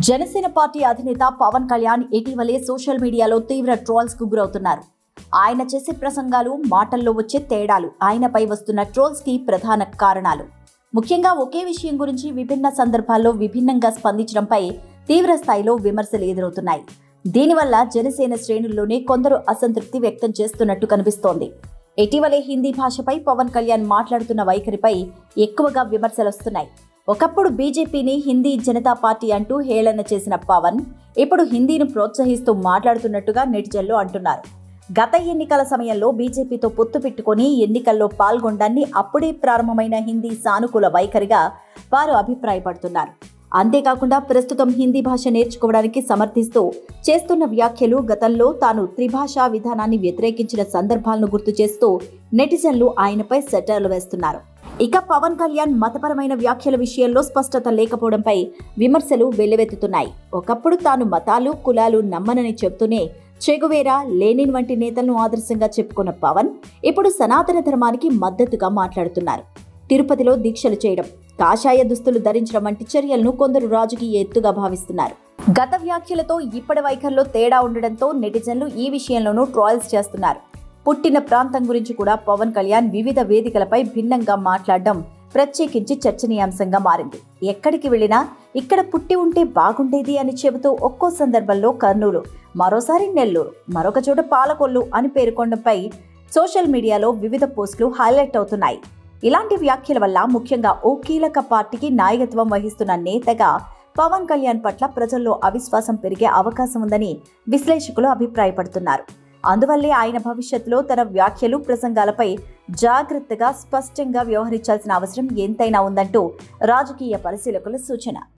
Janasena party అధినేత పవన్ కళ్యాణ్ ఇటీవలే social మీడియాలో తీవ్ర ట్రోల్స్ కు గురవుతున్నారు. ఆయన చేసే ప్రసంగాలు, మాటల్లో వచ్చే తేడాలు ఆయనపై వస్తున్న ట్రోల్స్ కి ప్రధాన కారణాలు. ముఖ్యంగా ఒకే విషయం గురించి విభిన్న సందర్భాల్లో విభిన్నంగా స్పందించడంపై తీవ్ర స్థాయిలో విమర్శలు ఎదురవుతున్నాయి. దీనివల్ల జనసేన శ్రేణుల్లోనే కొందరు అసంతృప్తి వ్యక్తం చేస్తున్నట్టు కనిపిస్తోంది. ఇటీవలే హిందీ భాషపై పవన్ కళ్యాణ్ మాట్లాడుతున్న వైఖరిపై ఎక్కువగా విమర్శలు వస్తున్నాయి. ఒకప్పుడు బీజేపీని హిందీ జనతా పార్టీ అంటూ హేళన చేసిన పవన్ ఇప్పుడు హిందీని ప్రోత్సహిస్తూ మాట్లాడుతున్నట్టుగా నెటిజన్లు అంటున్నారు. గత ఎన్నికల సమయంలో బీజేపీతో పొత్తు పెట్టుకుని ఎన్నికల్లో పాల్గొనడాన్ని అప్పుడే ప్రారంభమైన హిందీ సానుకూల వైఖరిగా వారు అభిప్రాయపడుతున్నారు. అంతేకాకుండా ప్రస్తుతం హిందీ భాష నేర్చుకోవడానికి సమర్థిస్తూ చేస్తున్న వ్యాఖ్యలు గతంలో తాను త్రిభాషా విధానాన్ని వ్యతిరేకించిన సందర్భాలను గుర్తు చేస్తూ నెటిజన్లు ఆయనపై సెటర్లు వేస్తున్నారు. ఇక పవన్ కళ్యాణ్ మతపరమైన వ్యాఖ్యల విషయంలో స్పష్టత లేకపోవడంపై విమర్శలు వెల్లువెత్తుతున్నాయి. ఒకప్పుడు తాను మతాలు, కులాలు నమ్మనని చెబుతూనే చెగువేరా, లెనిన్ వంటి నేతలను ఆదర్శంగా చెప్పుకున్న పవన్ ఇప్పుడు సనాతన ధర్మానికి మద్దతుగా మాట్లాడుతున్నారు. తిరుపతిలో దీక్షలు చేయడం, కాషాయ దుస్తులు ధరించడం వంటి చర్యలను కొందరు రాజకీయ ఎత్తుగా భావిస్తున్నారు. గత వ్యాఖ్యలతో ఇప్పటి వైఖరిలో తేడా ఉండడంతో నెటిజన్లు ఈ విషయంలోనూ ట్రోల్స్ చేస్తున్నారు. పుట్టిన ప్రాంతం గురించి కూడా పవన్ కళ్యాణ్ వివిధ వేదికలపై భిన్నంగా మాట్లాడడం ప్రత్యేకించి చర్చనీయాంశంగా మారింది. ఎక్కడికి వెళ్లినా ఇక్కడ పుట్టి ఉంటే బాగుండేది అని చెబుతూ ఒక్కో సందర్భంలో కర్నూలు, మరోసారి నెల్లూరు, మరొక చోట పాలకొల్లు అని పేర్కొనడంపై సోషల్ మీడియాలో వివిధ పోస్టులు హైలైట్ అవుతున్నాయి. ఇలాంటి వ్యాఖ్యల వల్ల ముఖ్యంగా ఓ కీలక పార్టీకి నాయకత్వం వహిస్తున్న నేతగా పవన్ కళ్యాణ్ పట్ల ప్రజల్లో అవిశ్వాసం పెరిగే అవకాశం ఉందని విశ్లేషకులు అభిప్రాయపడుతున్నారు. అందువల్లే ఆయన భవిష్యత్తులో తన వ్యాఖ్యలు, ప్రసంగాలపై జాగ్రత్తగా, స్పష్టంగా వ్యవహరించాల్సిన అవసరం ఎంతైనా ఉందంటూ రాజకీయ పరిశీలకుల సూచన.